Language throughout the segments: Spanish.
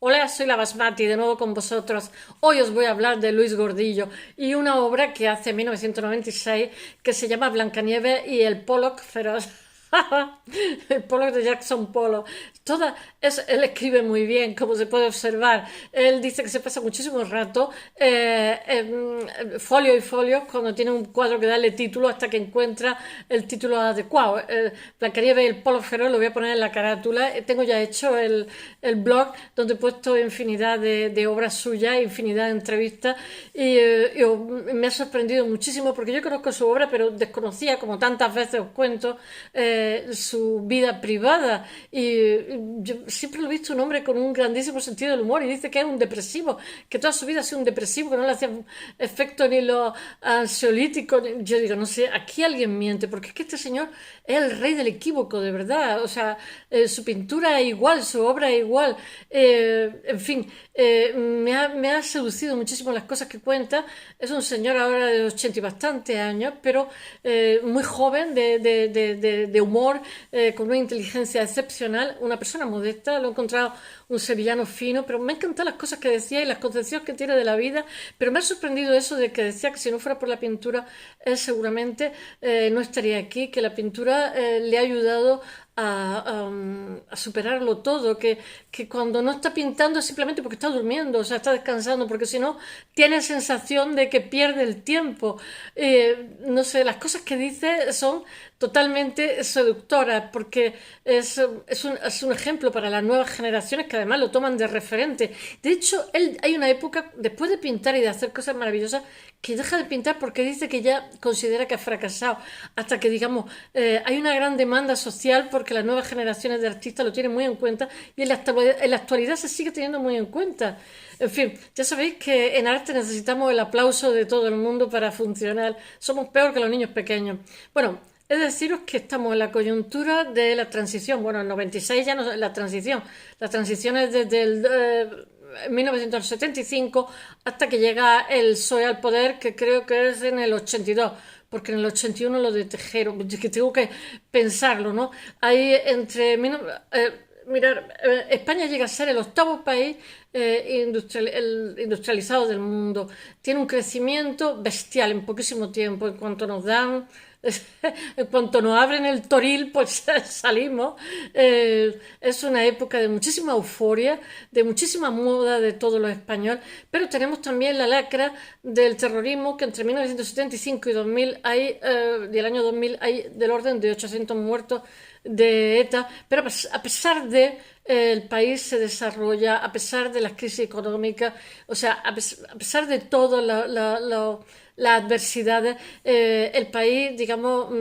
Hola, soy la Basmati, de nuevo con vosotros. Hoy os voy a hablar de Luis Gordillo y una obra que hace en 1996 que se llama Blancanieves y el Pollock feroz. El Pollock de Jackson Pollock. Él escribe muy bien, como se puede observar. Él dice que se pasa muchísimo rato folio y folio cuando tiene un cuadro que darle título hasta que encuentra el título adecuado. Blancanieves y el Pollock feroz lo voy a poner en la carátula. Tengo ya hecho el blog donde he puesto infinidad de obras suyas, infinidad de entrevistas y me ha sorprendido muchísimo porque yo conozco su obra pero desconocía, como tantas veces os cuento, su vida privada y yo siempre lo he visto un hombre con un grandísimo sentido del humor y dice que es un depresivo, que toda su vida ha sido un depresivo, que no le hacían efecto ni los ansiolíticos. Yo digo, no sé, aquí alguien miente porque es que este señor es el rey del equívoco, de verdad. O sea, su pintura es igual, su obra es igual. En fin, me ha seducido muchísimo las cosas que cuenta. Es un señor ahora de 80 y bastantes años, pero muy joven, de humor, con una inteligencia excepcional, una persona modesta. Lo he encontrado un sevillano fino, pero me han encantado las cosas que decía y las concepciones que tiene de la vida. Pero me ha sorprendido eso de que decía que si no fuera por la pintura, él seguramente no estaría aquí, que la pintura le ha ayudado a superarlo todo, que cuando no está pintando es simplemente porque está durmiendo, o sea, está descansando, porque si no, tiene sensación de que pierde el tiempo. No sé, las cosas que dice son totalmente seductoras, porque es un ejemplo para las nuevas generaciones que además lo toman de referente. De hecho, hay una época, después de pintar y de hacer cosas maravillosas, que deja de pintar porque dice que ya considera que ha fracasado, hasta que, digamos, hay una gran demanda social porque las nuevas generaciones de artistas lo tienen muy en cuenta y en la actualidad se sigue teniendo muy en cuenta. En fin, ya sabéis que en arte necesitamos el aplauso de todo el mundo para funcionar. Somos peor que los niños pequeños. Bueno, es deciros que estamos en la coyuntura de la transición. Bueno, en 96 ya no es la transición. La transición es desde el 1975 hasta que llega el PSOE al poder, que creo que es en el 82, porque en el 81 lo de Tejero, que tengo que pensarlo, ¿no? Ahí entre... Mirar, España llega a ser el octavo país industrializado del mundo. Tiene un crecimiento bestial en poquísimo tiempo. En cuanto nos dan, en cuanto nos abren el toril, pues salimos. Es una época de muchísima euforia, de muchísima moda de todo lo español, pero tenemos también la lacra del terrorismo, que entre 1975 y 2000 y el año 2000 hay del orden de 800 muertos de ETA, pero a pesar de el país se desarrolla, a pesar de las crisis económicas, o sea, a pesar de todo las adversidades, el país, digamos,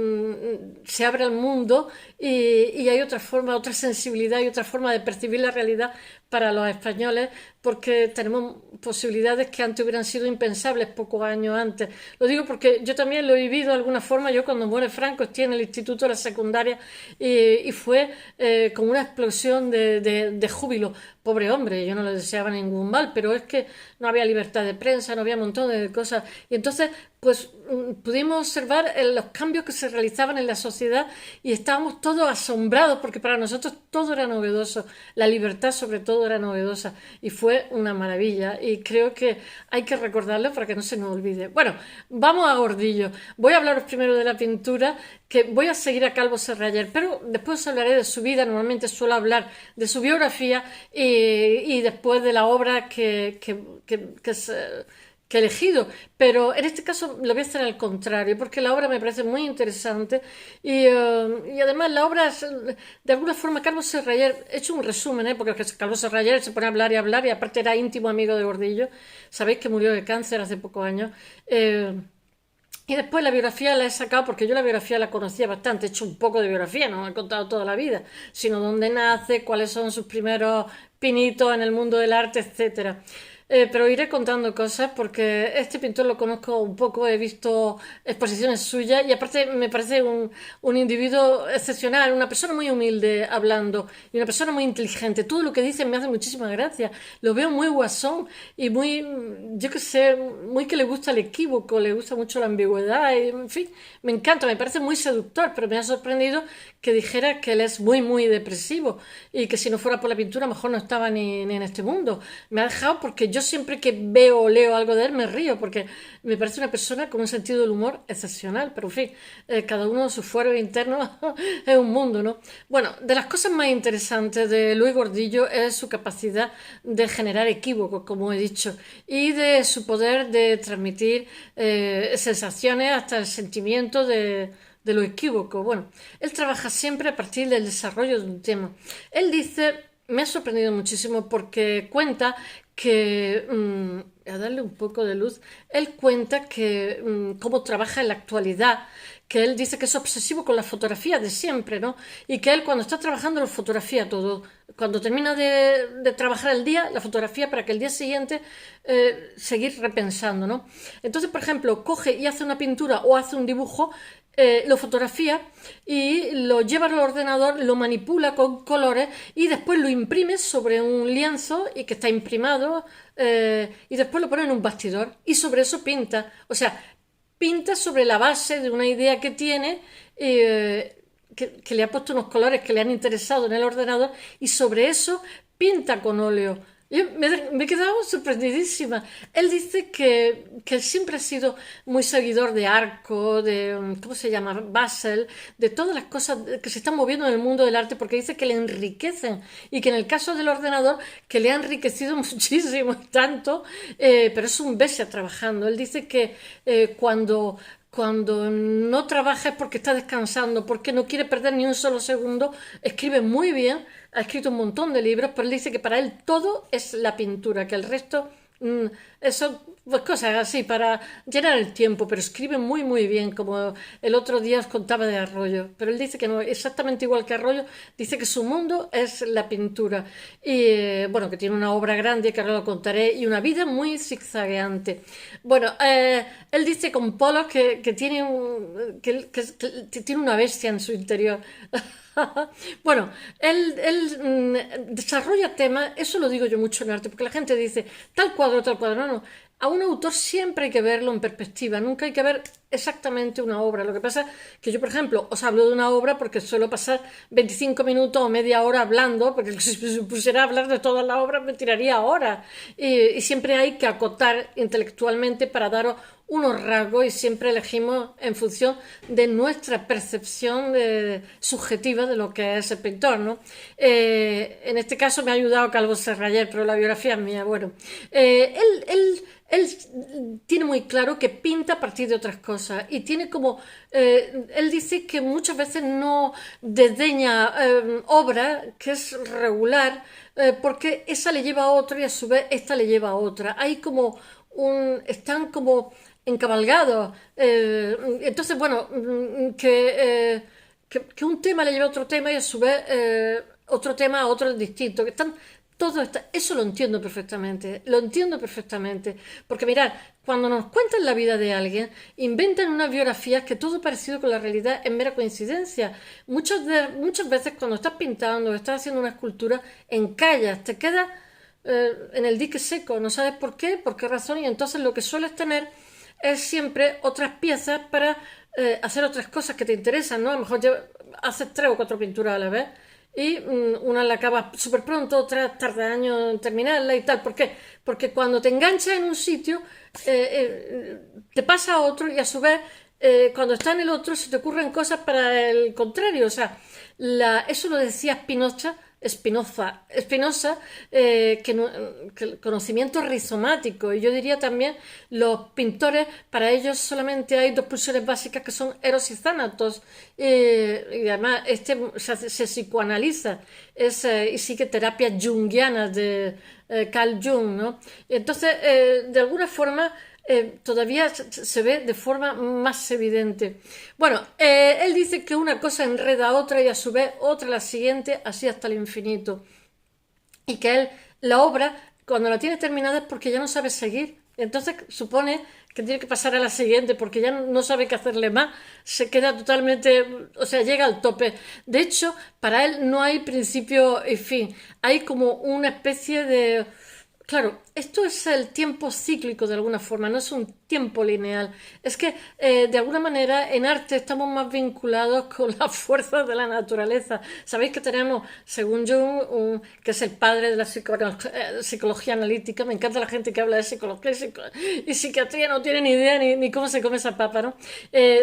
se abre al mundo y hay otra forma, otra sensibilidad y otra forma de percibir la realidad para los españoles, porque tenemos posibilidades que antes hubieran sido impensables pocos años antes. Lo digo porque yo también lo he vivido de alguna forma. Yo cuando muere Franco estoy en el instituto de la secundaria y fue como una explosión de júbilo. Pobre hombre, yo no le deseaba ningún mal, pero es que no había libertad de prensa, no había un montón de cosas. Y entonces, pues pudimos observar los cambios que se realizaban en la sociedad y estábamos todos asombrados porque para nosotros todo era novedoso, la libertad sobre todo era novedosa y fue una maravilla y creo que hay que recordarlo para que no se nos olvide. Bueno, vamos a Gordillo. Voy a hablaros primero de la pintura, que voy a seguir a Calvo Serrayer, pero después hablaré de su vida. Normalmente suelo hablar de su biografía y después de la obra que he elegido, pero en este caso lo voy a hacer al contrario, porque la obra me parece muy interesante y además la obra es, de alguna forma, Carlos Serrayer, he hecho un resumen, porque Carlos Serrayer se pone a hablar y aparte era íntimo amigo de Gordillo, sabéis que murió de cáncer hace pocos años. Y después la biografía la he sacado porque yo la biografía la conocía bastante, he hecho un poco de biografía, no me he contado toda la vida, sino dónde nace, cuáles son sus primeros pinitos en el mundo del arte, etcétera. pero iré contando cosas porque este pintor lo conozco un poco, he visto exposiciones suyas y aparte me parece un individuo excepcional, una persona muy humilde hablando y una persona muy inteligente. Todo lo que dice me hace muchísima gracia. Lo veo muy guasón y muy, yo qué sé, muy que le gusta el equívoco, le gusta mucho la ambigüedad, y, en fin, me encanta, me parece muy seductor, pero me ha sorprendido que dijera que él es muy, muy depresivo y que si no fuera por la pintura mejor no estaba ni en este mundo. Me ha dejado porque yo siempre que veo o leo algo de él me río porque me parece una persona con un sentido del humor excepcional, pero en fin, cada uno su fuero interno es un mundo, ¿no? Bueno, de las cosas más interesantes de Luis Gordillo es su capacidad de generar equívocos, como he dicho, y de su poder de transmitir sensaciones hasta el sentimiento de lo equívoco. Bueno, él trabaja siempre a partir del desarrollo de un tema. Él dice, me ha sorprendido muchísimo porque cuenta que, a darle un poco de luz, él cuenta que cómo trabaja en la actualidad, que él dice que es obsesivo con la fotografía de siempre, ¿no? Y que él cuando está trabajando lo fotografía todo. Cuando termina de trabajar el día, la fotografía para que el día siguiente seguir repensando, ¿no? Entonces, por ejemplo, coge y hace una pintura o hace un dibujo, lo fotografía y lo lleva al ordenador, lo manipula con colores y después lo imprime sobre un lienzo y que está imprimado y después lo pone en un bastidor y sobre eso pinta. O sea, pinta sobre la base de una idea que tiene, que le ha puesto unos colores que le han interesado en el ordenador y sobre eso pinta con óleo. Yo me he quedado sorprendidísima. Él dice que siempre ha sido muy seguidor de Arco, de, ¿cómo se llama? Basel, de todas las cosas que se están moviendo en el mundo del arte, porque dice que le enriquecen y que en el caso del ordenador, que le ha enriquecido muchísimo, tanto, pero es un bestia trabajando. Él dice que cuando no trabaja es porque está descansando, porque no quiere perder ni un solo segundo, escribe muy bien, ha escrito un montón de libros, pero él dice que para él todo es la pintura, que el resto son pues, cosas así para llenar el tiempo, pero escribe muy muy bien, como el otro día os contaba de Arroyo, pero él dice que no, exactamente igual que Arroyo, dice que su mundo es la pintura y bueno, que tiene una obra grande que ahora lo contaré y una vida muy zigzagueante. Bueno, él dice con Polo que tiene que tiene una bestia en su interior. Bueno, él desarrolla temas, eso lo digo yo mucho en arte, porque la gente dice tal cuadro, no, no. A un autor siempre hay que verlo en perspectiva, nunca hay que ver exactamente una obra. Lo que pasa es que yo, por ejemplo, os hablo de una obra porque suelo pasar 25 minutos o media hora hablando, porque si me pusiera a hablar de toda la obra me tiraría horas. Y siempre hay que acotar intelectualmente para daros unos rasgos y siempre elegimos en función de nuestra percepción subjetiva de lo que es el pintor, ¿no? En este caso me ha ayudado Calvo Serrayer, pero la biografía es mía. Bueno, él tiene muy claro que pinta a partir de otras cosas y tiene como, él dice que muchas veces no desdeña obra que es regular porque esa le lleva a otra y a su vez esta le lleva a otra. Hay como están como encabalgados. Entonces, bueno, que un tema le lleva a otro tema y a su vez otro tema a otro distinto. Que están todo eso lo entiendo perfectamente, porque mirad, cuando nos cuentan la vida de alguien, inventan unas biografías que todo parecido con la realidad es mera coincidencia. Muchas veces cuando estás pintando, estás haciendo una escultura, encallas, te quedas en el dique seco, no sabes por qué razón, y entonces lo que sueles tener es siempre otras piezas para hacer otras cosas que te interesan, ¿no? A lo mejor haces 3 o 4 pinturas a la vez y una la acabas súper pronto, otra tarda años en terminarla y tal. ¿Por qué? Porque cuando te enganchas en un sitio, te pasa a otro y a su vez, cuando está en el otro, se te ocurren cosas para el contrario. O sea, eso lo decía Spinoza, que el conocimiento rizomático, y yo diría también los pintores, para ellos solamente hay 2 pulsiones básicas que son Eros y Thanatos, y además se psicoanaliza, y sigue terapias junguianas de Carl Jung, ¿no? Entonces, de alguna forma, todavía se ve de forma más evidente. Bueno, él dice que una cosa enreda a otra y a su vez otra a la siguiente, así hasta el infinito. Y que él, la obra, cuando la tiene terminada es porque ya no sabe seguir. Entonces supone que tiene que pasar a la siguiente porque ya no sabe qué hacerle más, se queda totalmente, o sea, llega al tope. De hecho, para él no hay principio y fin, hay como una especie de... Claro, esto es el tiempo cíclico de alguna forma, no es un tiempo lineal. Es que de alguna manera en arte estamos más vinculados con las fuerzas de la naturaleza. Sabéis que tenemos, según Jung, que es el padre de la psicología analítica, me encanta la gente que habla de psicología y psiquiatría, no tiene ni idea ni cómo se come esa papa, ¿no?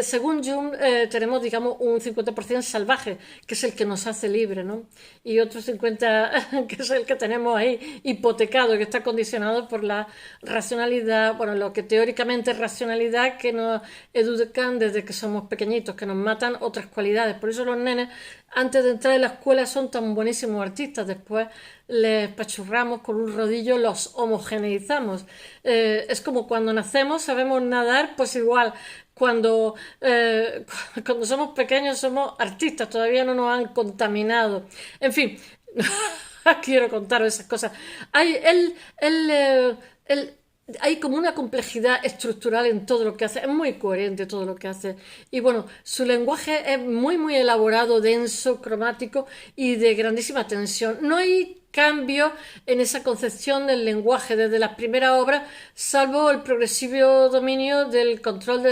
Según Jung, tenemos, digamos, un 50% salvaje, que es el que nos hace libre, ¿no? Y otro 50% que es el que tenemos ahí hipotecado, que está condicionado por la racionalidad, bueno, lo que teóricamente es racionalidad, que nos educan desde que somos pequeñitos, que nos matan otras cualidades. Por eso los nenes, antes de entrar en la escuela, son tan buenísimos artistas. Después les pachurramos con un rodillo, los homogeneizamos. Es como cuando nacemos, sabemos nadar, pues igual. Cuando, cuando somos pequeños somos artistas, todavía no nos han contaminado. En fin, quiero contaros esas cosas. Él, hay como una complejidad estructural en todo lo que hace, es muy coherente todo lo que hace. Y bueno, su lenguaje es muy elaborado, denso, cromático y de grandísima tensión. No hay cambio en esa concepción del lenguaje desde las primeras obras, salvo el progresivo dominio del control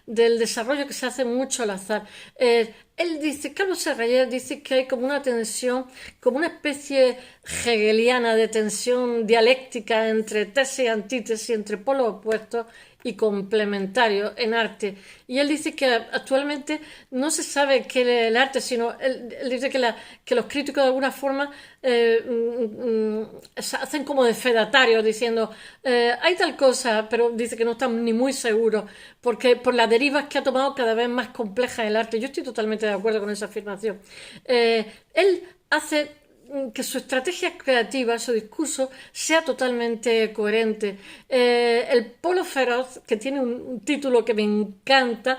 del desarrollo que se hace mucho al azar. Él dice, Carlos Serrayes dice que hay como una tensión, como una especie hegeliana de tensión dialéctica entre tesis y antítesis, entre polos opuestos y complementarios en arte. Y él dice que actualmente no se sabe qué es el arte, sino él dice que los críticos de alguna forma hacen como de fedatarios diciendo hay tal cosa, pero dice que no están ni muy seguros porque por las derivas que ha tomado cada vez más compleja el arte. Yo estoy totalmente de acuerdo con esa afirmación. Él hace que su estrategia creativa, su discurso, sea totalmente coherente. El Polo Feroz, que tiene un título que me encanta,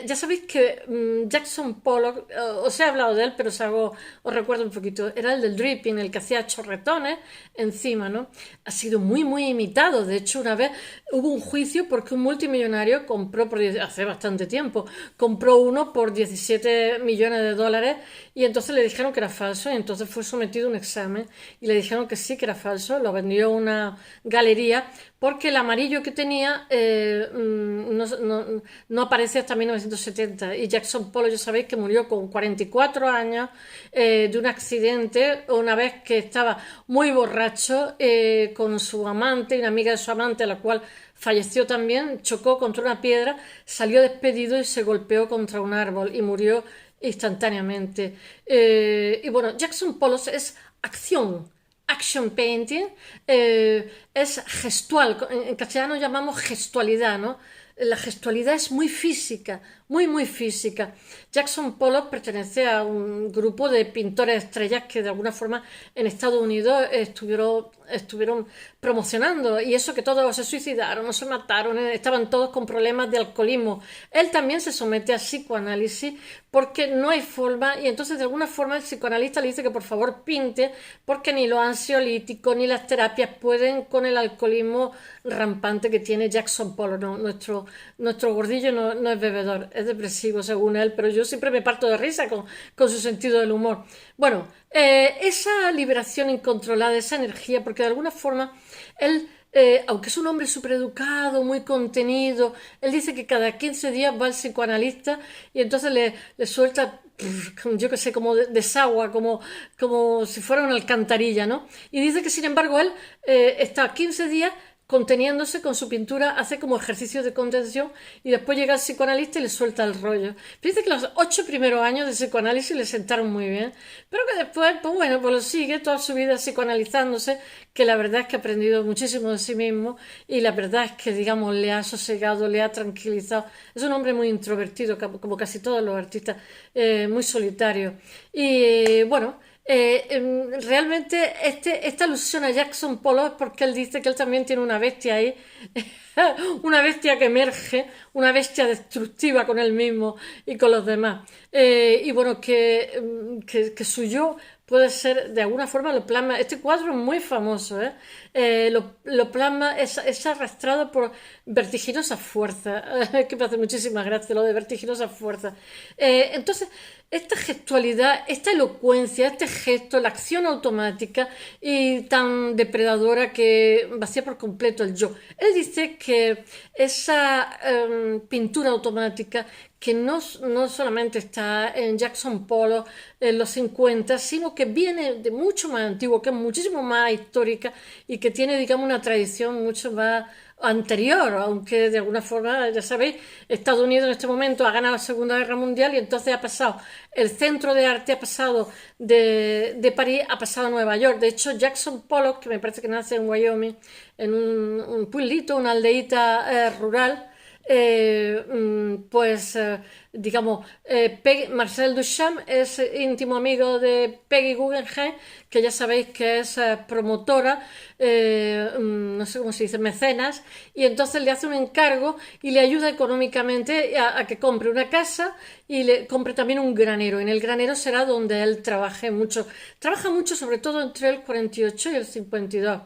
ya sabéis que Jackson Pollock, os he hablado de él, pero os recuerdo un poquito, era el del dripping, el que hacía chorretones encima, ¿no? Ha sido muy imitado. De hecho, una vez hubo un juicio porque un multimillonario compró, hace bastante tiempo, compró uno por 17 millones de dólares y entonces le dijeron que era falso y entonces fue sometido a un examen y le dijeron que sí, que era falso, lo vendió una galería porque el amarillo que tenía no aparece hasta 1970 y Jackson Pollock, ya sabéis que murió con 44 años de un accidente una vez que estaba muy borracho con su amante y una amiga de su amante, a la cual falleció también, chocó contra una piedra, salió despedido y se golpeó contra un árbol y murió instantáneamente. Y bueno, Jackson Pollock es acción, action painting, es gestual, en castellano llamamos gestualidad, ¿no? La gestualidad es muy física, muy física. Jackson Pollock pertenece a un grupo de pintores estrellas que de alguna forma en Estados Unidos estuvieron promocionando, y eso que todos se suicidaron o se mataron, estaban todos con problemas de alcoholismo. Él también se somete a psicoanálisis porque no hay forma, y entonces de alguna forma el psicoanalista le dice que por favor pinte porque ni los ansiolíticos ni las terapias pueden con el alcoholismo rampante que tiene Jackson Pollock. No, nuestro gordillo no es bebedor, es depresivo según él, pero yo siempre me parto de risa con su sentido del humor. Bueno, esa liberación incontrolada, esa energía, porque de alguna forma él, aunque es un hombre supereducado, muy contenido, él dice que cada 15 días va al psicoanalista y entonces le suelta, yo qué sé, como desagua, como si fuera una alcantarilla, ¿no? Y dice que sin embargo él está 15 días conteniéndose con su pintura, hace como ejercicio de contención y después llega el psicoanalista y le suelta el rollo. Dice que los 8 primeros años de psicoanálisis le sentaron muy bien, pero que después, pues bueno, pues lo sigue toda su vida psicoanalizándose, que la verdad es que ha aprendido muchísimo de sí mismo y la verdad es que, digamos, le ha sosegado, le ha tranquilizado. Es un hombre muy introvertido, como casi todos los artistas, muy solitario. Y bueno, realmente esta alusión a Jackson Pollock es porque él dice que él también tiene una bestia ahí, una bestia que emerge, una bestia destructiva con él mismo y con los demás. Y bueno, que su yo puede ser, de alguna forma lo plasma. Este cuadro es muy famoso, ¿eh? Lo plasma, es arrastrado por vertiginosas fuerzas, que me hace muchísimas gracias lo de vertiginosas fuerzas. Entonces, esta gestualidad, esta elocuencia, este gesto, la acción automática y tan depredadora que vacía por completo el yo. Él dice que esa pintura automática que no solamente está en Jackson Pollock en los 50, sino que viene de mucho más antiguo, que es muchísimo más histórica y que tiene, digamos, una tradición mucho más anterior, aunque de alguna forma, ya sabéis, Estados Unidos en este momento ha ganado la Segunda Guerra Mundial y entonces ha pasado, el centro de arte ha pasado de París, ha pasado a Nueva York. De hecho, Jackson Pollock, que me parece que nace en Wyoming, en un pueblito, una aldeíta rural, pues digamos, Marcel Duchamp es íntimo amigo de Peggy Guggenheim, que ya sabéis que es promotora, no sé cómo se dice, mecenas, y entonces le hace un encargo y le ayuda económicamente a que compre una casa y le compre también un granero. En el granero será donde él trabaja mucho sobre todo entre el 48 y el 52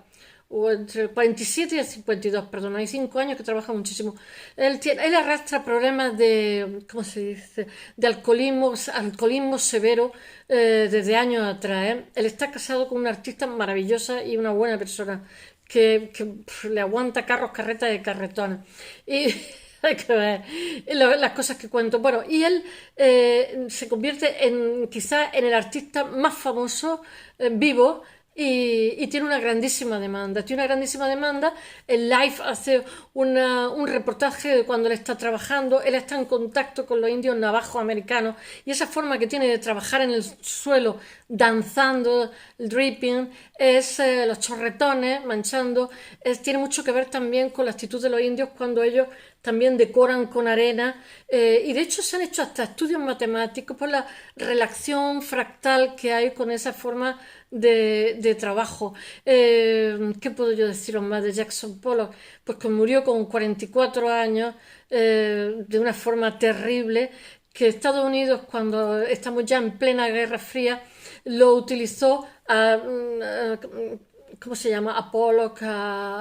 o entre el 47 y el 52, perdón, hay 5 años que trabaja muchísimo. Él arrastra problemas de, ¿cómo se dice?, de alcoholismo severo desde años atrás. ¿Eh? Él está casado con una artista maravillosa y una buena persona que le aguanta carros, carretas y carretones. Y hay que ver las cosas que cuento. Bueno, y él se convierte en quizás en el artista más famoso vivo y tiene una grandísima demanda. Tiene una grandísima demanda. El Life hace un reportaje de cuando él está trabajando. Él está en contacto con los indios navajos americanos y esa forma que tiene de trabajar en el suelo, danzando, el dripping, es los chorretones, manchando. Tiene mucho que ver también con la actitud de los indios cuando ellos también decoran con arena y de hecho se han hecho hasta estudios matemáticos por la relación fractal que hay con esa forma de trabajo. ¿Qué puedo yo deciros más de Jackson Pollock? Pues que murió con 44 años de una forma terrible, que Estados Unidos, cuando estamos ya en plena Guerra Fría, lo utilizó ¿cómo se llama? A Pollock,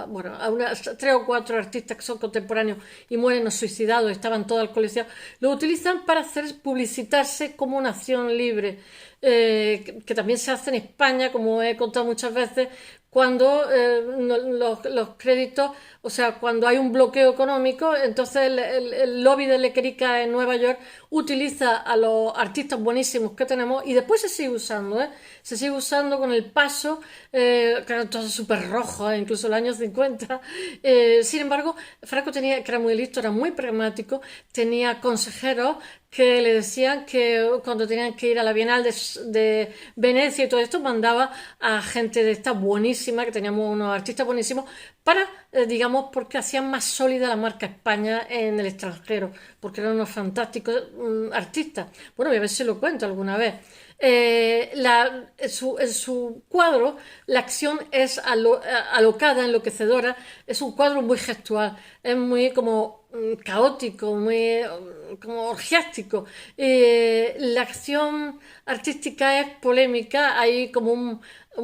bueno, a unas 3 o 4 artistas que son contemporáneos y mueren o suicidados, estaban todos alcoholizados, lo utilizan para hacer publicitarse como una acción libre, que también se hace en España, como he contado muchas veces, cuando los créditos, o sea, cuando hay un bloqueo económico, entonces el lobby de Lequerica en Nueva York utiliza a los artistas buenísimos que tenemos y después se sigue usando, ¿eh? Se sigue usando con el paso, que eran todos súper rojos, incluso en los años 50. Sin embargo, Franco tenía, que era muy listo, era muy pragmático, tenía consejeros que le decían que cuando tenían que ir a la Bienal de Venecia y todo esto, mandaba a gente de esta buenísima, que teníamos unos artistas buenísimos, para, digamos, porque hacían más sólida la marca España en el extranjero, porque eran unos fantásticos artistas. Bueno, voy a ver si lo cuento alguna vez. En su cuadro la acción es alocada, enloquecedora, es un cuadro muy gestual, es muy como caótico, muy como orgiástico. La acción artística es polémica, hay como un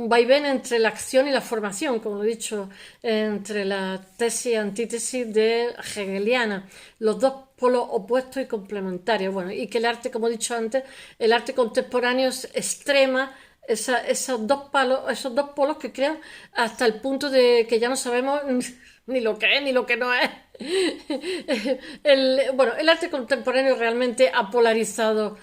vaivén entre la acción y la formación, como lo he dicho, entre la tesis y antítesis de Hegeliana, los dos polos opuestos y complementarios. Bueno, y que el arte, como he dicho antes, el arte contemporáneo es extrema esos dos polos que crean hasta el punto de que ya no sabemos ni lo que es ni lo que no es. Bueno, el arte contemporáneo realmente ha polarizado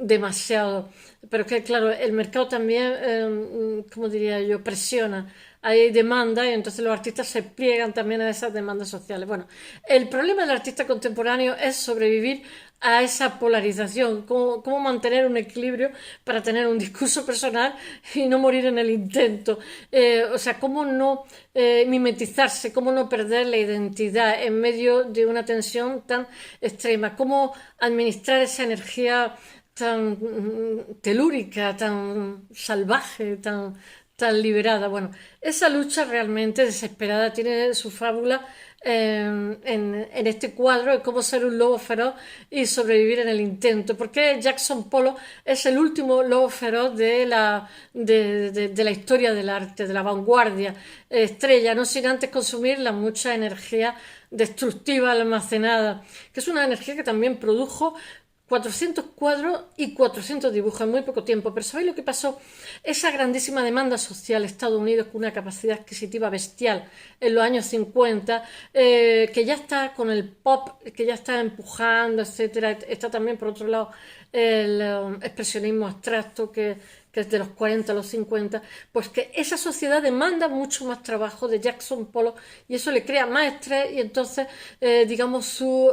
demasiado, pero que claro, el mercado también, como diría yo, presiona. Hay demanda y entonces los artistas se pliegan también a esas demandas sociales. Bueno, el problema del artista contemporáneo es sobrevivir a esa polarización, cómo mantener un equilibrio para tener un discurso personal y no morir en el intento. O sea, cómo no mimetizarse, cómo no perder la identidad en medio de una tensión tan extrema, cómo administrar esa energía tan telúrica, tan salvaje, tan liberada. Bueno, esa lucha realmente desesperada tiene su fábula en este cuadro de cómo ser un lobo feroz y sobrevivir en el intento. Porque Jackson Pollock es el último lobo feroz de la historia del arte, de la vanguardia estrella, no sin antes consumir la mucha energía destructiva almacenada, que es una energía que también produjo 400 cuadros y 400 dibujos en muy poco tiempo. Pero ¿sabéis lo que pasó? Esa grandísima demanda social, Estados Unidos con una capacidad adquisitiva bestial en los años 50, que ya está con el pop, que ya está empujando, etcétera. Está también, por otro lado, el expresionismo abstracto que es de los 40 a los 50, pues que esa sociedad demanda mucho más trabajo de Jackson Pollock y eso le crea más estrés y entonces, digamos, su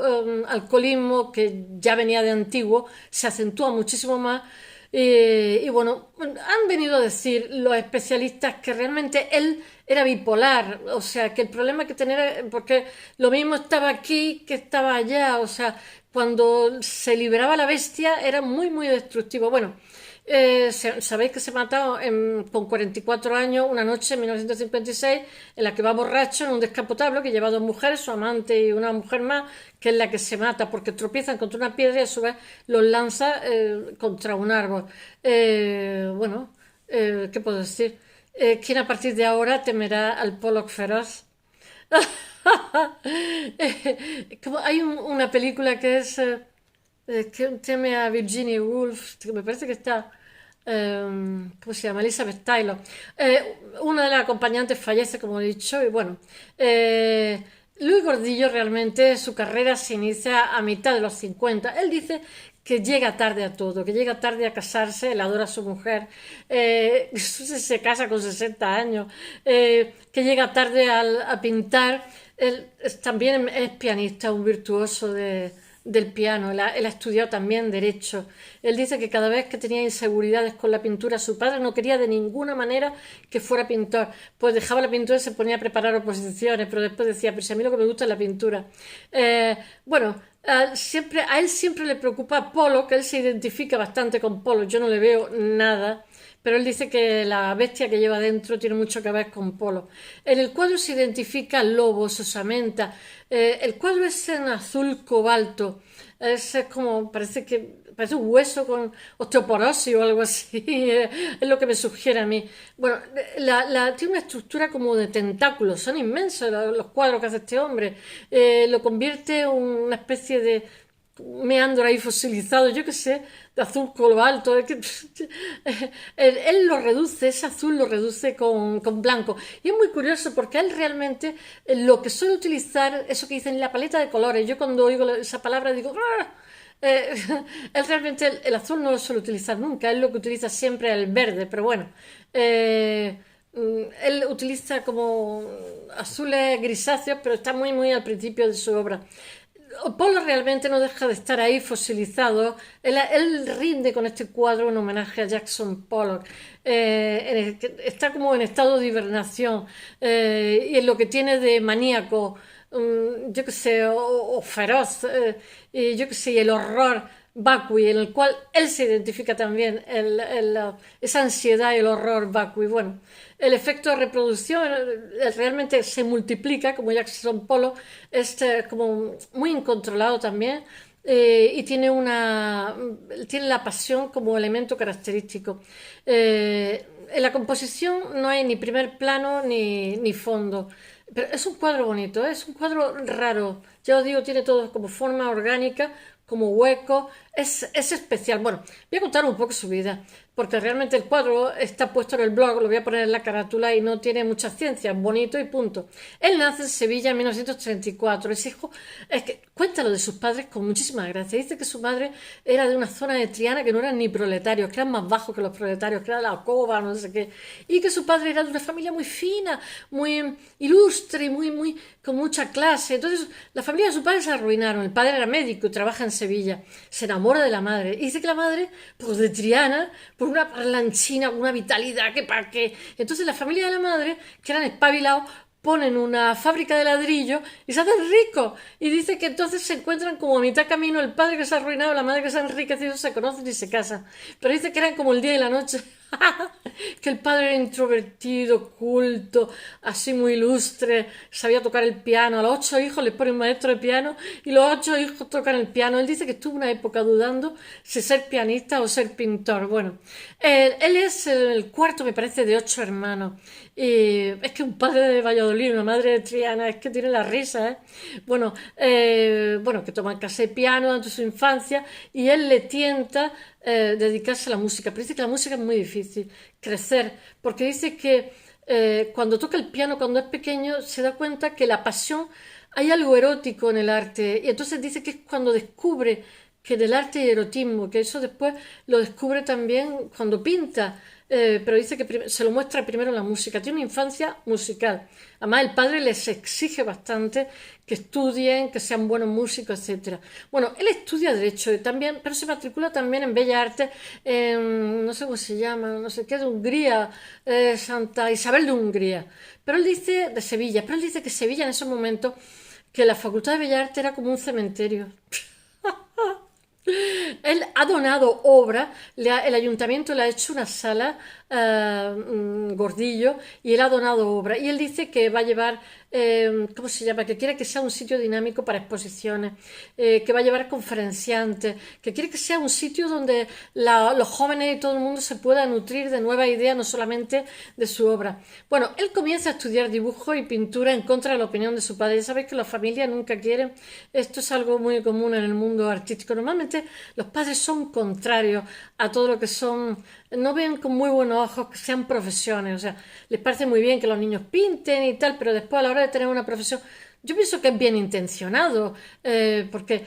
alcoholismo, que ya venía de antiguo, se acentúa muchísimo más. Y bueno, han venido a decir los especialistas que realmente él era bipolar, o sea, que el problema que tenía, porque lo mismo estaba aquí que estaba allá, o sea, cuando se liberaba la bestia era muy, muy destructivo. Bueno, sabéis que se mató con 44 años una noche en 1956 en la que va borracho en un descapotable que lleva dos mujeres, su amante y una mujer más, que es la que se mata porque tropiezan contra una piedra y a su vez los lanza contra un árbol. Bueno, ¿qué puedo decir? ¿Quién a partir de ahora temerá al Pollock feroz? Como hay una película que es que teme a Virginia Woolf, que me parece que está, ¿cómo se llama? Elizabeth Taylor. Una de las acompañantes fallece, como he dicho, y bueno, Luis Gordillo realmente su carrera se inicia a mitad de los 50. Él dice que llega tarde a todo, que llega tarde a casarse, él adora a su mujer, se casa con 60 años, que llega tarde a pintar. Él también es pianista, un virtuoso del piano, él ha estudiado también derecho. Él dice que cada vez que tenía inseguridades con la pintura, su padre no quería de ninguna manera que fuera pintor, pues dejaba la pintura y se ponía a preparar oposiciones, pero después decía, pero si a mí lo que me gusta es la pintura. Bueno, a él siempre le preocupa Polo, que él se identifica bastante con Polo, yo no le veo nada, pero él dice que la bestia que lleva dentro tiene mucho que ver con Polo. En el cuadro se identifica al lobo, su osamenta. El cuadro es en azul cobalto, es como, parece un hueso con osteoporosis o algo así, es lo que me sugiere a mí. Bueno, tiene una estructura como de tentáculos, son inmensos los cuadros que hace este hombre. Lo convierte en una especie de meandro ahí fosilizado, yo qué sé, de azul cobalto. Él lo reduce, ese azul lo reduce con blanco. Y es muy curioso porque él realmente lo que suele utilizar, eso que dicen la paleta de colores, yo cuando oigo esa palabra digo, ¡ah! Él realmente el azul no lo suele utilizar nunca, él lo que utiliza siempre es el verde, pero bueno, él utiliza como azules grisáceos, pero está muy muy al principio de su obra. Polo realmente no deja de estar ahí fosilizado. Él rinde con este cuadro un homenaje a Jackson Pollock. Está como en estado de hibernación y en lo que tiene de maníaco, yo qué sé, o feroz, y yo qué sé, y el horror vacui, en el cual él se identifica también, esa ansiedad y el horror vacui. Bueno, el efecto de reproducción realmente se multiplica, como Jackson Pollock, es como muy incontrolado también. Y tiene la pasión como elemento característico. En la composición no hay ni primer plano ni fondo, pero es un cuadro bonito, es un cuadro raro. Ya os digo, tiene todo como forma orgánica, como hueco, es especial. Bueno, voy a contar un poco su vida, porque realmente el cuadro está puesto en el blog, lo voy a poner en la carátula y no tiene mucha ciencia, bonito y punto. Él nace en Sevilla en 1934, es que cuenta lo de sus padres con muchísima gracia. Dice que su madre era de una zona de Triana que no eran ni proletarios, que eran más bajos que los proletarios, que era la alcoba, no sé qué, y que su padre era de una familia muy fina, muy ilustre y con mucha clase. Entonces la familia de su padre se arruinaron. El padre era médico y trabaja en Sevilla, se enamora de la madre y dice que la madre, pues de Triana, por una parlanchina, una vitalidad, que para qué. Entonces la familia de la madre, que eran espabilados, ponen una fábrica de ladrillo y se hacen ricos. Y dice que entonces se encuentran como a mitad camino, el padre que se ha arruinado, la madre que se ha enriquecido, se conocen y se casan. Pero dice que eran como el día y la noche. Que el padre era introvertido, culto, así muy ilustre, sabía tocar el piano. A los 8 hijos les ponen maestro de piano y los 8 hijos tocan el piano. Él dice que estuvo una época dudando si ser pianista o ser pintor. Bueno, él es el cuarto, me parece, de 8 hermanos. Y es que un padre de Valladolid, una madre de Triana, es que tiene la risa, ¿eh? Bueno, que toma clase de piano durante su infancia y él le tienta dedicarse a la música, pero dice que la música es muy difícil, crecer, porque dice que cuando toca el piano, cuando es pequeño, se da cuenta que la pasión, hay algo erótico en el arte, y entonces dice que es cuando descubre que en el arte hay erotismo, que eso después lo descubre también cuando pinta, pero dice que se lo muestra primero en la música. Tiene una infancia musical. Además, el padre les exige bastante que estudien, que sean buenos músicos, etcétera. Bueno, él estudia Derecho también, pero se matricula también en Bellas Artes, no sé cómo se llama, no sé qué, de Hungría, Santa Isabel de Hungría. Pero él dice, de Sevilla, pero él dice que Sevilla en esos momentos, que la Facultad de Bellas Artes era como un cementerio. Él ha donado obra, el ayuntamiento le ha hecho una sala Gordillo y él ha donado obra. Y él dice que va a llevar, ¿cómo se llama? Que quiere que sea un sitio dinámico para exposiciones, que va a llevar conferenciantes, que quiere que sea un sitio donde los jóvenes y todo el mundo se pueda nutrir de nuevas ideas, no solamente de su obra. Bueno, él comienza a estudiar dibujo y pintura en contra de la opinión de su padre. Ya sabéis que las familias nunca quieren, esto es algo muy común en el mundo artístico. Normalmente los padres son contrarios a todo lo que son, no ven con muy buenos ojos que sean profesiones, o sea, les parece muy bien que los niños pinten y tal, pero después a la hora de tener una profesión, yo pienso que es bien intencionado, porque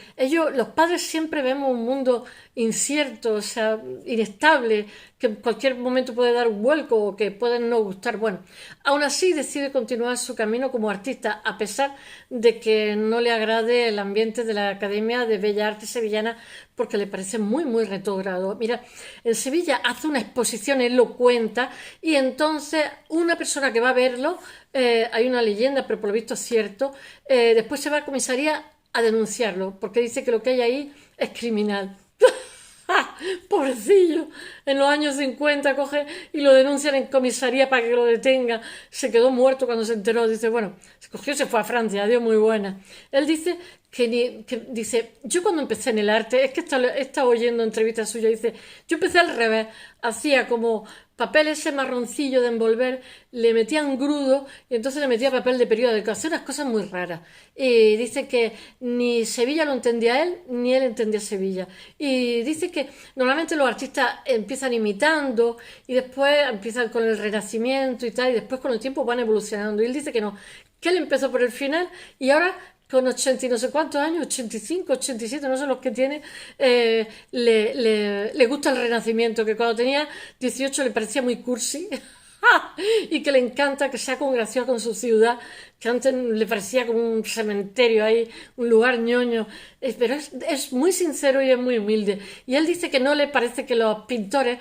los padres siempre vemos un mundo incierto, o sea, inestable, que en cualquier momento puede dar un vuelco o que pueden no gustar. Bueno, aún así decide continuar su camino como artista, a pesar de que no le agrade el ambiente de la Academia de Bellas Artes Sevillana, porque le parece muy, muy retrógrado. Mira, en Sevilla hace una exposición, él lo cuenta, y entonces una persona que va a verlo, hay una leyenda, pero por lo visto es cierto, después se va a comisaría a denunciarlo, porque dice que lo que hay ahí es criminal. Pobrecillo, en los años 50 coge y lo denuncian en comisaría para que lo detenga. Se quedó muerto cuando se enteró. Dice, bueno, se cogió y se fue a Francia, adiós, muy buena. Él dice dice, yo cuando empecé en el arte, es que he estado oyendo entrevistas suyas, dice, yo empecé al revés, hacía como papel ese marroncillo de envolver, le metían grudo y entonces le metía papel de periódico, hacía unas cosas muy raras. Y dice que ni Sevilla lo entendía él, ni él entendía Sevilla. Y dice que normalmente los artistas empiezan imitando y después empiezan con el Renacimiento y tal, y después con el tiempo van evolucionando. Y él dice que no, que él empezó por el final y ahora con 80 y no sé cuántos años, 85, 87, no sé los que tiene, le gusta el Renacimiento, que cuando tenía 18 le parecía muy cursi y que le encanta que sea congraciado con su ciudad, que antes le parecía como un cementerio ahí, un lugar ñoño, pero es muy sincero y es muy humilde. Y él dice que no le parece que los pintores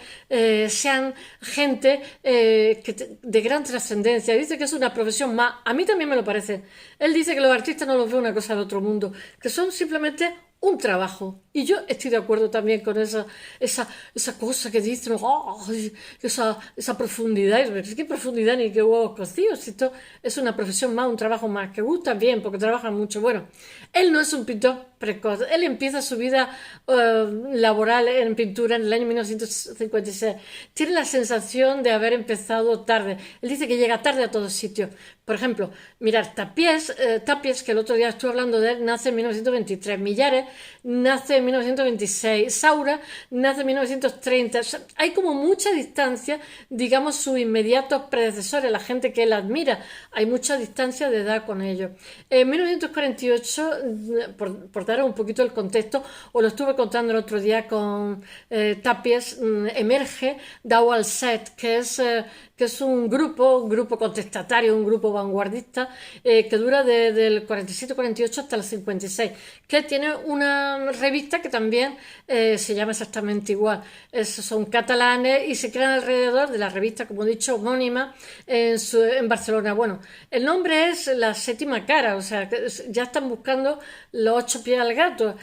sean gente de gran trascendencia. Dice que es una profesión más. A mí también me lo parece. Él dice que los artistas no los ve una cosa del otro mundo, que son simplemente un trabajo. Y yo estoy de acuerdo también con esa cosa que dicen, oh, esa profundidad. Es que profundidad ni qué huevos cocidos. Esto es una profesión más, un trabajo más, que gusta bien, porque trabaja mucho. Bueno, él no es un pintor precoz. Él empieza su vida laboral en pintura en el año 1956. Tiene la sensación de haber empezado tarde. Él dice que llega tarde a todos sitios. Por ejemplo, mirar, Tapies, que el otro día estuve hablando de él, nace en 1923. Millares nace en 1926. Saura nace en 1930. O sea, hay como mucha distancia, digamos, sus inmediatos predecesores, la gente que él admira. Hay mucha distancia de edad con ellos. En 1948, por dar un poquito el contexto, os lo estuve contando el otro día con Tapies, emerge Dau al Set, que es un grupo contestatario, un grupo vanguardista, que dura desde el 47-48 hasta el 56, que tiene una revista que también se llama exactamente igual. Son catalanes y se crean alrededor de la revista, como he dicho, homónima en Barcelona. Bueno, el nombre es La Séptima Cara, o sea, ya están buscando los 8 pies pies al gato,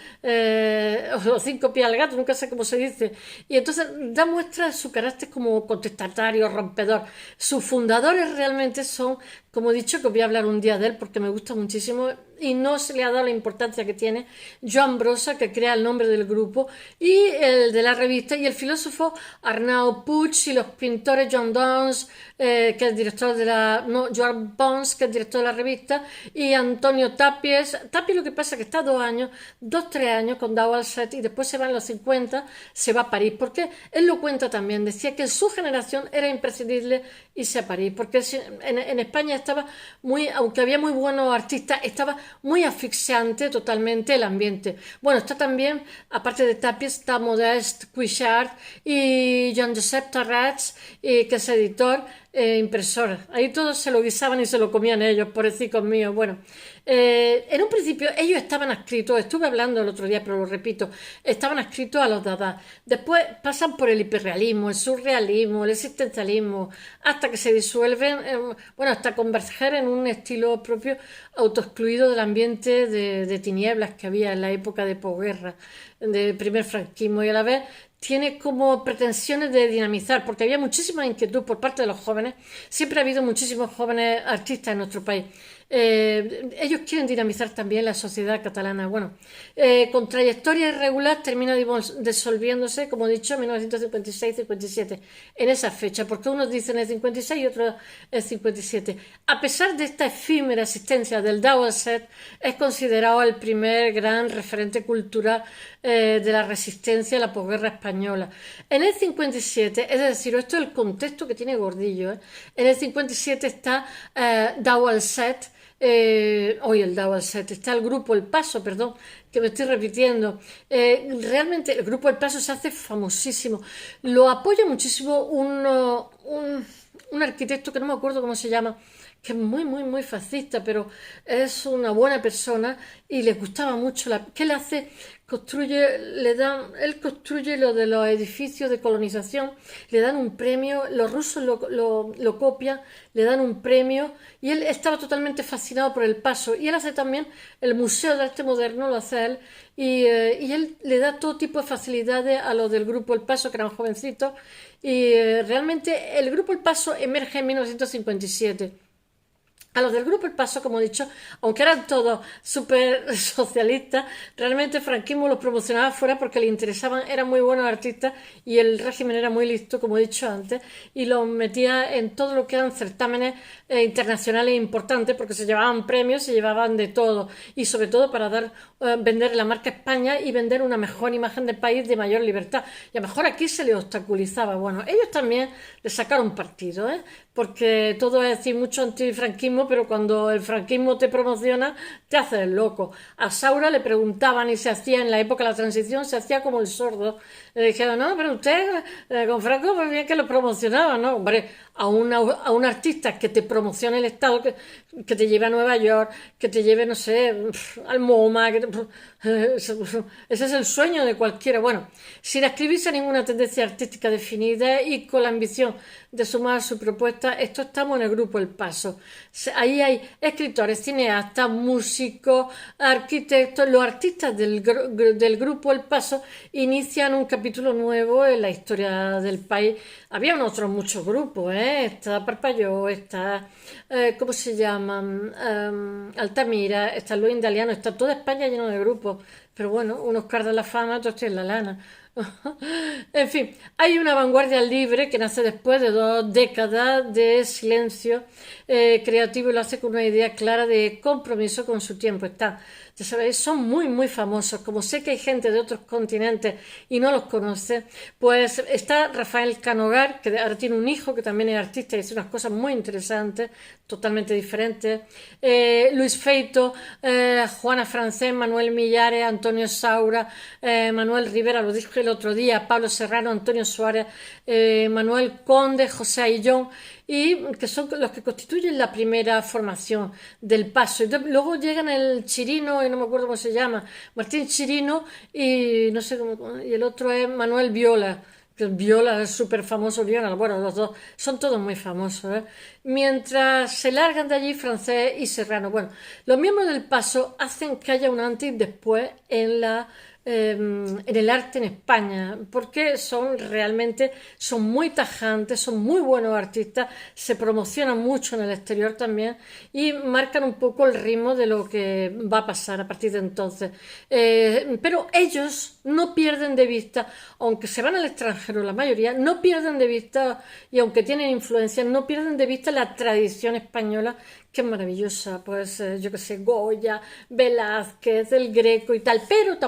o 5 pies al gato, nunca sé cómo se dice. Y entonces da muestra de su carácter como contestatario, rompedor. Sus fundadores realmente son, como he dicho, que voy a hablar un día de él porque me gusta muchísimo y no se le ha dado la importancia que tiene, Joan Brossa, que crea el nombre del grupo, y el de la revista, y el filósofo Arnau Puig, y los pintores Joan Dons, que es director de la... no, Joan Pons, que es director de la revista, y Antonio Tapies. Tapies lo que pasa es que está 2 años, 2, 3 años con Dau Set y después se va en los 50, se va a París, porque él lo cuenta también, decía que en su generación era imprescindible irse a París, porque en España estaba muy, aunque había muy buenos artistas, estaba muy asfixiante totalmente el ambiente. Bueno, está también, aparte de Tapies, está Modeste Cuixart y Jean-Josep Tarrats, que es editor, impresor. Ahí todos se lo guisaban y se lo comían ellos, pobrecicos míos. Bueno, en un principio ellos estaban adscritos, estuve hablando el otro día, pero lo repito, estaban adscritos a los Dada. Después pasan por el hiperrealismo, el surrealismo, el existencialismo, hasta que se disuelven, bueno, hasta converger en un estilo propio autoexcluido del ambiente de tinieblas que había en la época de posguerra, de primer franquismo, y a la vez tiene como pretensiones de dinamizar, porque había muchísima inquietud por parte de los jóvenes, siempre ha habido muchísimos jóvenes artistas en nuestro país. Ellos quieren dinamizar también la sociedad catalana. Bueno, con trayectoria irregular termina disolviéndose, como he dicho, en 1956-57, en esa fecha, porque unos dicen el 56 y otros el 57. A pesar de esta efímera existencia del Dau Set, es considerado el primer gran referente cultural de la resistencia a la posguerra española. En el 57, es decir, esto es el contexto que tiene Gordillo, en el 57 está Dau Set, hoy el Dau Set, está el grupo El Paso, perdón, que me estoy repitiendo. Realmente el grupo El Paso se hace famosísimo. Lo apoya muchísimo un arquitecto que no me acuerdo cómo se llama, que es muy, muy, muy fascista, pero es una buena persona y les gustaba mucho. ¿Qué le hace? Él construye lo de los edificios de colonización, le dan un premio, los rusos lo copian, le dan un premio y él estaba totalmente fascinado por El Paso. Y él hace también el Museo de Arte Moderno, lo hace él, y él le da todo tipo de facilidades a los del grupo El Paso, que eran jovencitos, y realmente el grupo El Paso emerge en 1957. A los del grupo El Paso, como he dicho, aunque eran todos súper socialistas, realmente el franquismo los promocionaba fuera porque le interesaban, eran muy buenos artistas y el régimen era muy listo, como he dicho antes, y los metía en todo lo que eran certámenes internacionales importantes porque se llevaban premios, se llevaban de todo y sobre todo para vender la marca España y vender una mejor imagen del país de mayor libertad. Y a lo mejor aquí se les obstaculizaba. Bueno, ellos también le sacaron partido, porque todo es decir mucho antifranquismo, pero cuando el franquismo te promociona, te haces el loco. A Saura le preguntaban y se hacía en la época de la transición, se hacía como el sordo. Le dijeron, no, pero usted con Franco pues bien que lo promocionaba, ¿no? Hombre, a un artista que te promocione el Estado, que te lleve a Nueva York, que te lleve, no sé, al MoMA, ese es el sueño de cualquiera. Bueno, sin escribirse a ninguna tendencia artística definida y con la ambición de sumar su propuesta, esto estamos en el grupo El Paso. Ahí hay escritores, cineastas, músicos, arquitectos. Los artistas del grupo El Paso inician un capítulo nuevo en la historia del país. Había otros muchos grupos, está Parpalló, está, ¿cómo se llaman? Altamira, está Luis Indaliano, está toda España lleno de grupos. Pero bueno, unos cardan la fama, otros tienen la lana. En fin, hay una vanguardia libre que nace después de 2 décadas de silencio creativo y lo hace con una idea clara de compromiso con su tiempo. Ya sabéis, son muy, muy famosos. Como sé que hay gente de otros continentes y no los conoce, pues está Rafael Canogar, que ahora tiene un hijo que también es artista y hace unas cosas muy interesantes, totalmente diferentes. Luis Feito, Juana Francés, Manuel Millares, Antonio Saura, Manuel Rivera, lo dije el otro día, Pablo Serrano, Antonio Suárez, Manuel Conde, José Aillón, y que son los que constituyen la primera formación del Paso. Y luego llegan el Chirino, y no me acuerdo cómo se llama, Martín Chirino, y no sé cómo, y el otro es Manuel Viola, Viola, el súper famoso Viola, bueno, los dos son todos muy famosos, ¿eh? Mientras se largan de allí Francés y Serrano. Bueno, los miembros del Paso hacen que haya un antes y después en el arte en España, porque son muy tajantes, son muy buenos artistas, se promocionan mucho en el exterior también y marcan un poco el ritmo de lo que va a pasar a partir de entonces. Pero ellos no pierden de vista, aunque se van al extranjero la mayoría, no pierden de vista, y aunque tienen influencia, no pierden de vista la tradición española, que es maravillosa, pues yo que sé, Goya, Velázquez, el Greco y tal, pero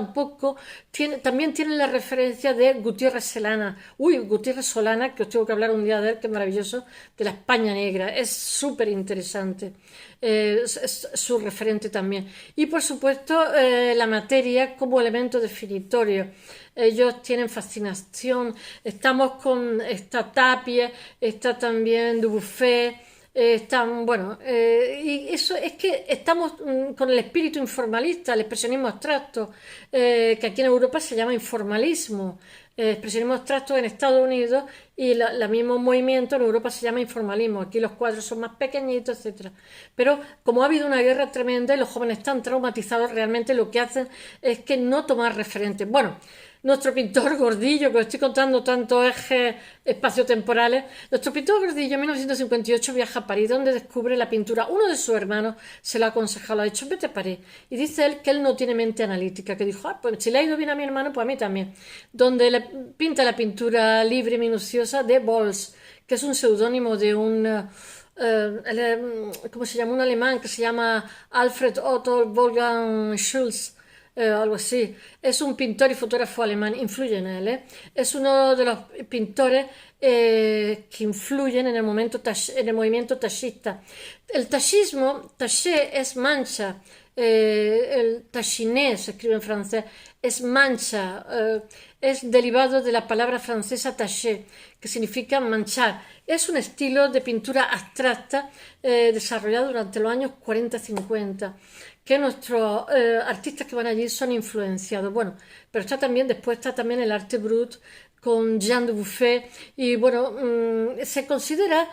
también tienen la referencia de Gutiérrez Solana, Gutiérrez Solana, que os tengo que hablar un día de él, que es maravilloso, de la España negra, es súper interesante, es su referente también. Y por supuesto la materia como elemento definitorio. Ellos tienen fascinación, estamos con esta Tapia, está también Dubuffet, están, bueno, y eso es que estamos con el espíritu informalista, el expresionismo abstracto, que aquí en Europa se llama informalismo, expresionismo abstracto en Estados Unidos y el mismo movimiento en Europa se llama informalismo. Aquí los cuadros son más pequeñitos, etcétera. Pero como ha habido una guerra tremenda y los jóvenes están traumatizados, realmente lo que hacen es que no tomar referentes. Bueno, nuestro pintor Gordillo, que os estoy contando tantos ejes espaciotemporales, nuestro pintor Gordillo en 1958 viaja a París, donde descubre la pintura. Uno de sus hermanos se lo ha aconsejado, le ha dicho, vete a París. Y dice él que él no tiene mente analítica, que dijo, pues si le ha ido bien a mi hermano, pues a mí también. Donde le pinta la pintura libre y minuciosa de Bols, que es un seudónimo de ¿cómo se llama? Un alemán que se llama Alfred Otto Wolfgang Schulz, algo así. Es un pintor y fotógrafo alemán, influye en él, ¿eh? Es uno de los pintores que influyen en el movimiento tachista. El tachismo, taché es mancha, el tachiné se escribe en francés, es mancha, es derivado de la palabra francesa taché, que significa manchar. Es un estilo de pintura abstracta desarrollado durante los años 40-50, que nuestros artistas que van allí son influenciados. Bueno, pero después está también el arte brut con Jean Dubuffet y bueno, se considera,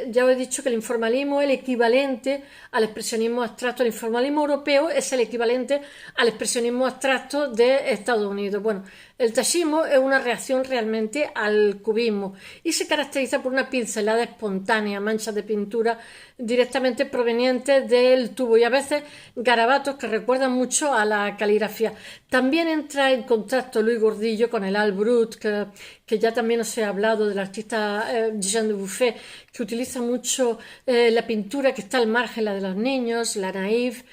ya os he dicho que el informalismo es el equivalente al expresionismo abstracto. El informalismo europeo es el equivalente al expresionismo abstracto de Estados Unidos. Bueno, el tachismo es una reacción realmente al cubismo y se caracteriza por una pincelada espontánea, manchas de pintura directamente provenientes del tubo y a veces garabatos que recuerdan mucho a la caligrafía. También entra en contacto Luis Gordillo con el Art Brut, que ya también os he hablado del artista Jean Dubuffet, que utiliza mucho la pintura que está al margen, la de los niños, la naïve,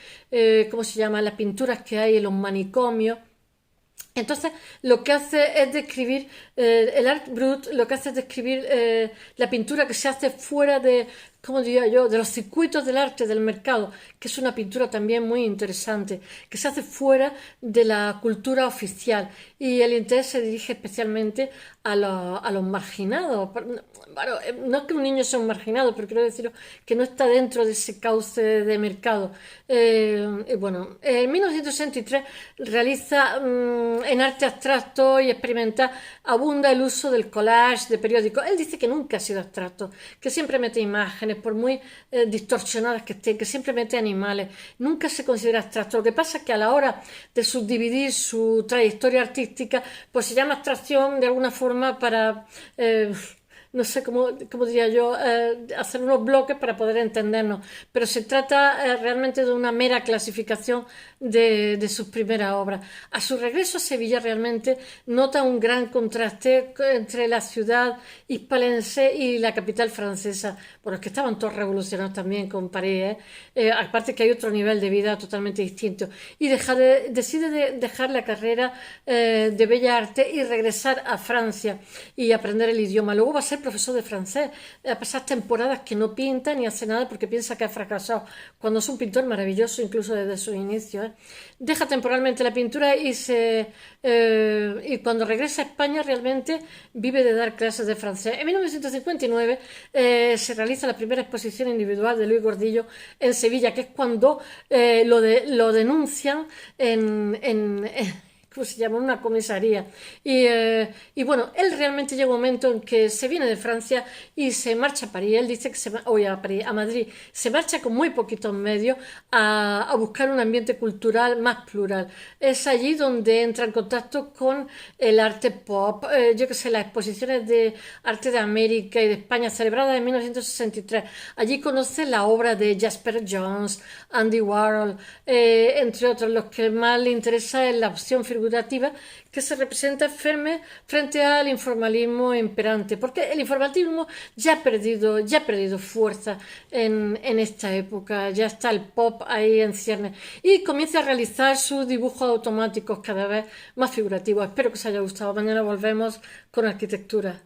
¿cómo se llama? Las pinturas que hay en los manicomios. Entonces, lo que hace es describir, el art brut, lo que hace es describir la pintura que se hace fuera de, ¿cómo diría yo?, de los circuitos del arte, del mercado, que es una pintura también muy interesante, que se hace fuera de la cultura oficial. Y el interés se dirige especialmente a los marginados. Bueno, no es que un niño sea un marginado, pero quiero decir que no está dentro de ese cauce de mercado. Bueno, en 1963 realiza en arte abstracto y experimental abunda el uso del collage de periódicos. Él dice que nunca ha sido abstracto, que siempre mete imágenes, por muy distorsionadas que estén, que siempre mete animales, nunca se considera abstracto. Lo que pasa es que a la hora de subdividir su trayectoria artística, pues se llama abstracción de alguna forma para no sé cómo diría yo, hacer unos bloques para poder entendernos, pero se trata realmente de una mera clasificación de sus primeras obras. A su regreso a Sevilla realmente nota un gran contraste entre la ciudad hispalense y la capital francesa. Bueno, es que estaban todos revolucionados también con París, aparte que hay otro nivel de vida totalmente distinto. Y decide dejar la carrera de Bellas Artes y regresar a Francia y aprender el idioma. Luego va a ser profesor de francés, a pasar temporadas que no pinta ni hace nada porque piensa que ha fracasado, cuando es un pintor maravilloso incluso desde sus inicios. Deja temporalmente la pintura y cuando regresa a España realmente vive de dar clases de francés. En 1959 se realiza la primera exposición individual de Luis Gordillo en Sevilla, que es cuando lo denuncian ¿cómo se llama? Una comisaría. Y bueno, él realmente llega un momento en que se viene de Francia y se marcha a París. Él dice que oye, a París, a Madrid, se marcha con muy poquitos medios a buscar un ambiente cultural más plural. Es allí donde entra en contacto con el arte pop, yo que sé, las exposiciones de arte de América y de España celebradas en 1963. Allí conoce la obra de Jasper Johns, Andy Warhol, entre otros. Los que más le interesa es la opción figurativa que se representa firme frente al informalismo imperante, porque el informalismo ya ha perdido fuerza en esta época, ya está el pop ahí en ciernes y comienza a realizar sus dibujos automáticos cada vez más figurativos. Espero que os haya gustado. Mañana volvemos con arquitectura.